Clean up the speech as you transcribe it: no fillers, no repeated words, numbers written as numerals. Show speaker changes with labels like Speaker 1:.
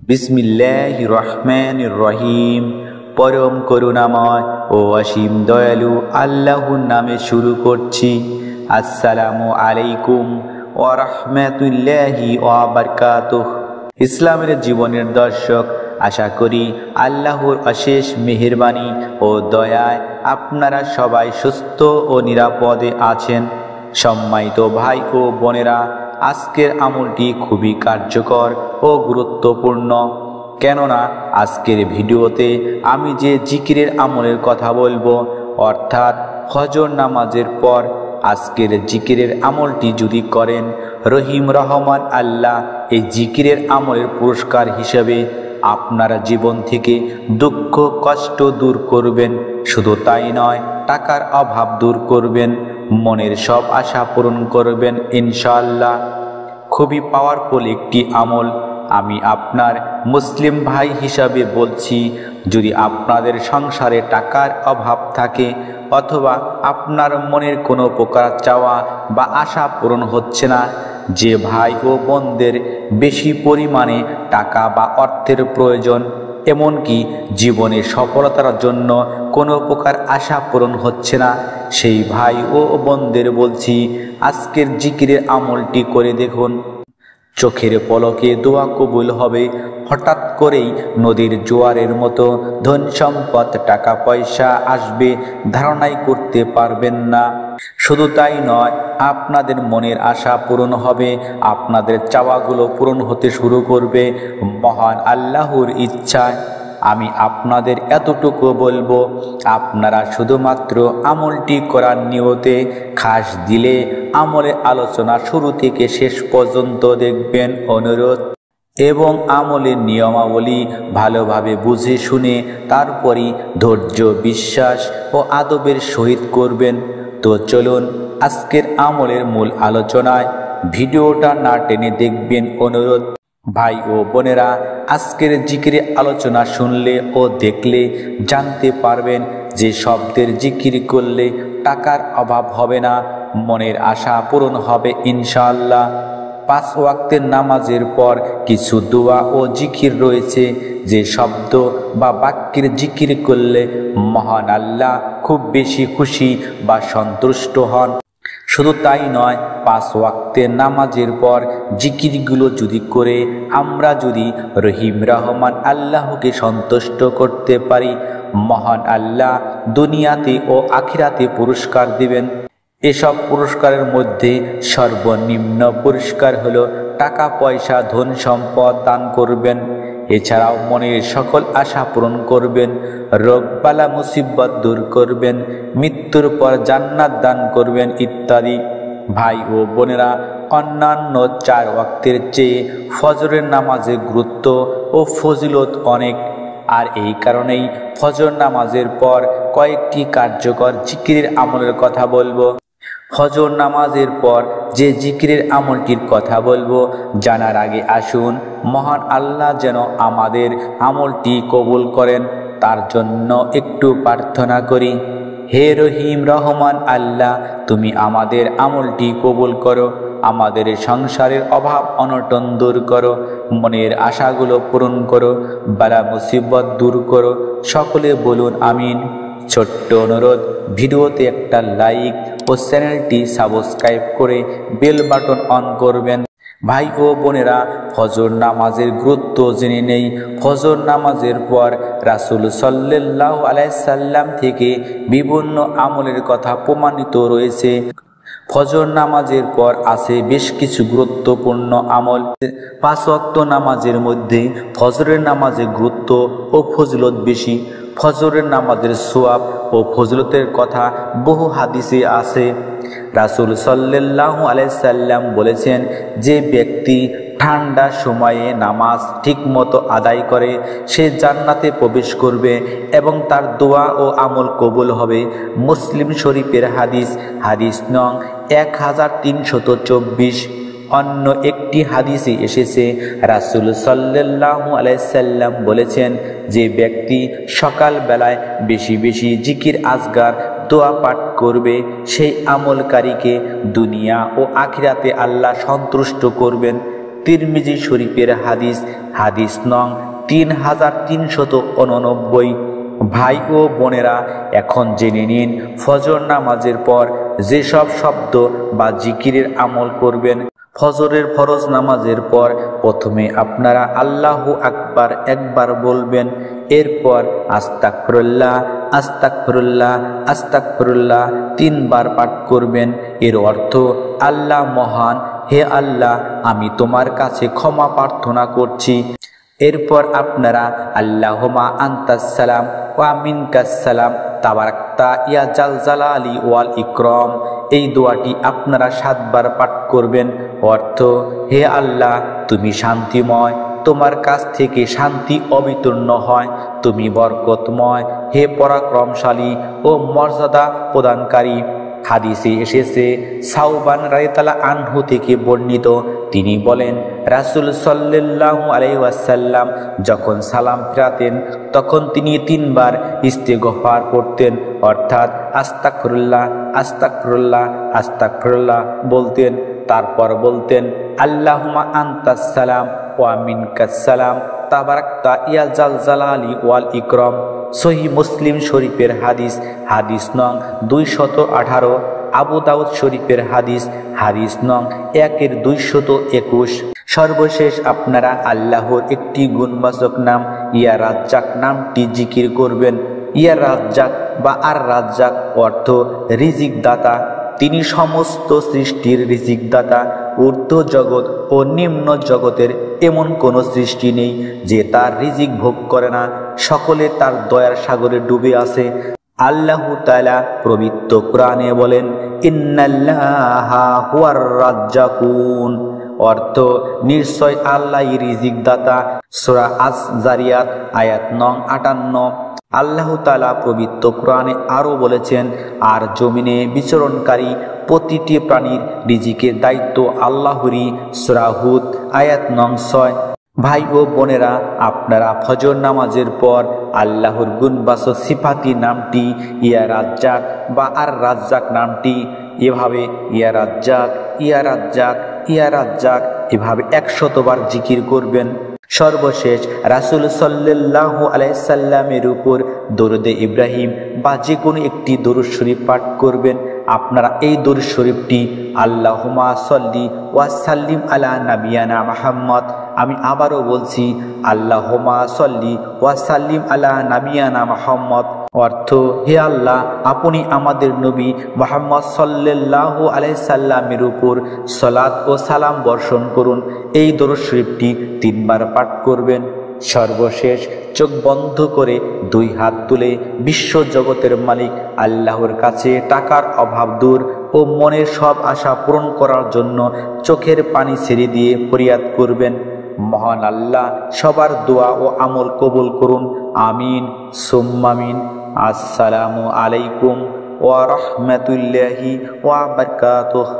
Speaker 1: বিসমিল্লাহির রহমানির রহিম। পরম করুণাময় ও অসীম দয়ালু আল্লাহর নামে শুরু করছি। আসসালামু আলাইকুম ওয়া রাহমাতুল্লাহি ওয়া বারাকাতুহু। ইসলামের জীবনের দর্শক, আশা করি আল্লাহর অশেষ মেহেরবানি ও দয়ায় আপনারা সবাই সুস্থ ও নিরাপদে আছেন। সম্মানিত ভাই ও বোনেরা, আজকের আমলটি খুবই কার্যকর ও গুরুত্বপূর্ণ। কেননা আজকের ভিডিওতে আমি যে জিকিরের আমলের কথা বলবো, অর্থাৎ ফজর নামাজের পর আজকের জিকিরের আমলটি যদি করেন, রহিম রহমান আল্লাহ এই জিকিরের আমলের পুরস্কার হিসেবে আপনার জীবন থেকে দুঃখ কষ্ট দূর করবেন। শুধু তাই নয়, টাকার অভাব দূর করবেন, মনের সব আশা পূরণ করবেন ইনশাআল্লাহ। খুবই পাওয়ারফুল একটি আমল। আমি আপনার মুসলিম ভাই হিসাবে বলছি, যদি আপনাদের সংসারে টাকার অভাব থাকে অথবা আপনার মনের কোনো প্রকার চাওয়া বা আশা পূরণ হচ্ছে না, যে ভাই ও বোনদের বেশি পরিমাণে টাকা বা অর্থের প্রয়োজন, এমনকি জীবনে সফলতার জন্য কোনো প্রকার আশা পূরণ হচ্ছে না, সেই ভাই ও বোনদের বলছি আজকের জিকিরের আমলটি করে দেখুন। চোখের পলকে দোয়া কবুল হবে। হঠাৎ করেই নদীর জোয়ারের মতো ধন সম্পদ টাকা পয়সা আসবে, ধারণাই করতে পারবেন না। শুধু তাই নয়, আপনাদের মনের আশা পূরণ হবে, আপনাদের চাওয়াগুলো পূরণ হতে শুরু করবে মহান আল্লাহর ইচ্ছায়। আমি আপনাদের এতটুকু বলবো, আপনারা শুধুমাত্র আমলটি করার নিয়তে খাস দিলে আমলের আলোচনা শুরু থেকে শেষ পর্যন্ত দেখবেন অনুরোধ, এবং আমলের নিয়মাবলী ভালোভাবে বুঝে শুনে তারপরই ধৈর্য বিশ্বাস ও আদবের সহিত করবেন। তো চলুন আজকের আমলের মূল আলোচনায়। ভিডিওটা না টেনে দেখবেন অনুরোধ। ভাই ও বোনেরা, আজকের জিকিরের আলোচনা শুনলে ও দেখলে জানতে পারবেন যে শব্দের জিকির করলে টাকার অভাব হবে না, মনের আশা পূরণ হবে ইনশাআল্লাহ। 5 ওয়াক্তের নামাজের পর কিছু দোয়া ও জিকির রয়েছে, যে শব্দ বা বাক্যের জিকির করলে মহান আল্লাহ খুব বেশি খুশি বা সন্তুষ্ট হন। শুধু তাই নয়, 5 ওয়াক্তের নামাজের পর জিকিরগুলো যদি করে আমরা যদি রহিম রহমান আল্লাহকে সন্তুষ্ট করতে পারি, মহান আল্লাহ দুনিয়াতে ও আখিরাতে পুরস্কার দিবেন। এসব পুরস্কারের মধ্যে সর্বনিম্ন পুরস্কার হলো টাকা পয়সা ধন সম্পদ দান করবেন। এছাড়াও মনের সকল আশা পূরণ করবেন, রোগ বালা মুসিবত দূর করবেন, মৃত্যুর পর জান্নাত দান করবেন ইত্যাদি। ভাই ও বোনেরা, অন্যান্য 4 ওয়াক্তের চেয়ে ফজরের নামাজের গুরুত্ব ও ফজিলত অনেক। আর এই কারণেই ফজর নামাজের পর কয়েকটি কার্যকর জিকিরের আমলের কথা বলবো। ফজর নামাজের পর যে জিকিরের আমলটির কথা বলবো, জানার আগে আসুন মহান আল্লাহ যেন আমাদের আমলটি কবুল করেন, তার জন্য একটু প্রার্থনা করি। হে রহিম রহমান আল্লাহ, তুমি আমাদের আমলটি কবুল করো, আমাদের সংসারের অভাব অনটন দূর করো, মনের আশাগুলো পূরণ করো, বালা মুসিবত দূর করো। সকলে বলুন আমিন। ছোট্ট অনুরোধ, ভিডিওতে একটা লাইক ও চ্যানেলটি সাবস্ক্রাইব করে বেল বাটন অন করবেন। ভাই ও বোনেরা, ফজর নামাজের গুরুত্ব জেনে নেই। ফজর নামাজের পর রাসূল সাল্লাল্লাহু আলাইহি সাল্লাম থেকে বিভিন্ন আমলের কথা প্রমাণিত রয়েছে। ফজর নামাজের পর আছে বেশ কিছু গুরুত্বপূর্ণ আমল। 5 ওয়াক্ত নামাজের মধ্যে ফজরের নামাজের গুরুত্ব ও ফজিলত বেশি। ফজরের নামাজের সওয়াব ও ফজিলতের কথা বহু হাদিসে আছে। রাসূল সাল্লাল্লাহু আলাইহি সাল্লাম বলেছেন, যে ব্যক্তি ঠান্ডা সময়ে নামাজ ঠিকমতো আদায় করে সে জান্নাতে প্রবেশ করবে এবং তার দোয়া ও আমল কবুল হবে। মুসলিম শরীফের হাদিস, হাদিস নং 1324। অন্য একটি হাদিসে এসেছে, রাসূল সাল্লাল্লাহু আলাইহি সাল্লাম বলেছেন, যে ব্যক্তি সকাল বেলায় বেশি বেশি জিকির আজগার দোয়া পাঠ করবে সেই আমলকারীকে দুনিয়া ও আখিরাতে আল্লাহ সন্তুষ্ট করবেন। তিরমিজি শরীফের হাদিস, হাদিস নং 3389। ভাই ও বোনেরা, এখন জেনে নিন ফজর নামাজের পর যেসব শব্দ বা জিকিরের আমল করবেন। ফজরের ফরজ নামাজের পর প্রথমে আপনারা আল্লাহু আকবার একবার বলবেন, এরপর আস্তাগফিরুল্লাহ আস্তাগফিরুল্লাহ আস্তাগফিরুল্লাহ 3 বার পাঠ করবেন। এর অর্থ আল্লাহ মহান, হে আল্লাহ আমি তোমার কাছে ক্ষমা প্রার্থনা করছি। এরপর আপনারা আল্লাহুম্মা আনতাস সালাম ওয়া মিনকাস সালাম তাবারাকতা ইয়া জাল জালালি ওয়াল ইকরাম, এই দোয়াটি আপনারা 7 বার পাঠ করবেন। অর্থ, হে আল্লাহ তুমি শান্তিময়, তোমার কাছ থেকে শান্তি অবিতীর্ণ হয়, তুমি বরকতময়, হে পরাক্রমশালী ও মর্যাদা প্রদানকারী। হাদিসে এসেছে, সাওবান রাদিয়াল্লাহু আনহু থেকে বর্ণিত, তিনি বলেন, রাসূল সাল্লাল্লাহু আলাইহি ওয়াসাল্লাম যখন সালাম ফিরাতেন তখন তিনি 3 বার ইস্তেগফার পড়তেন, অর্থাৎ আস্তাগফিরুল্লাহ আস্তাগফিরুল্লাহ আস্তাগফিরুল্লাহ বলতেন। তারপর বলতেন, আল্লাহুম্মা আনতাস সালাম ওয়া মিনকাস সালাম তাবারাকতা ইয়া জাল জালালি ওয়াল ইকরাম। সহিহ মুসলিম শরীফের হাদিস, হাদিস নং 218। আবু দাউদ শরীফের হাদিস, হাদিস নং 1221। সর্বশেষ আপনারা আল্লাহর একটি গুণবাচক নাম ইয়া রাজ্জাক নামটি জিকির করবেন। ইয়া রাজ্জাক বা আর রাজ্জাক অর্থ রিজিক দাতা। তিনি সমস্ত সৃষ্টির রিজিক দাতা। ঊর্ধ্ব জগৎ ও নিম্ন জগতের এমন কোনো সৃষ্টি নেই যে তার রিজিক ভোগ করে না, সকলে তার দয়ার সাগরে ডুবে আছে। আল্লাহু তাআলা পবিত্র কোরআনে বলেন, ইন্নাল্লাহা হুয়ার রাজ্জাকুন, অর্থ নিশ্চয় আল্লাহই রিজিক দাতা। সূরা আস-জারিয়াত আয়াত নং 58। আল্লাহ তাআলা পবিত্র কোরআনে আরো বলেছেন, আর জমিনে বিচরণকারী প্রতিটি প্রাণীর রিজিকের দায়িত্ব আল্লাহরই। সূরা হুদ আয়াত নং 6। ভাই ও বোনেরা, আপনারা ফজর নামাজের পর আল্লাহর গুণবাচক সিফাতি নামটি ইয়া রাজ্জাক বা আর রাজ্জাক নামটি এভাবে ইয়া রাজ্জাক ইয়া রাজ্জাক ইয়া রাজ্জাক এভাবে 100 বার জিকির করবেন। সর্বশেষ রাসূল সাল্লাল্লাহু আলাইহি সাল্লামের উপর দরুদে ইব্রাহিম বা যে কোনো একটি দরুদ শরীফ পাঠ করবেন। আপনারা এই দরুদ শরীফটি আল্লাহুম্মা সাল্লি ওয়া সাল্লিম আলা নাবিয়ানা মুহাম্মদ, আমি আবারও বলছি আল্লাহুম্মা সাল্লি ওয়া সাল্লিম আলা নাবিয়ানা মুহাম্মদ, অর্থ হে আল্লাহ আপনি আমাদের নবী মুহাম্মদ সাল্লাল্লাহু আলাইহি সাল্লামের উপর সালাত ও সালাম বর্ষণ করুন। এই দরুদ শরীফটি 3 বার পাঠ করবেন। সর্বশেষ চোখ বন্ধ করে 2 হাত তুলে বিশ্ব জগতের মালিক আল্লাহর কাছে টাকার অভাব দূর ও মনের সব আশা পূরণ করার জন্য চোখের পানি ছেড়ে দিয়ে ফরিয়াদ করবেন। মহান আল্লাহ সবার দোয়া ও আমল কবুল করুন, আমিন সুম্মা আমিন। আসসালামু আলাইকুম ওয়া রাহমাতুল্লাহি ওয়া বারাকাতুহু।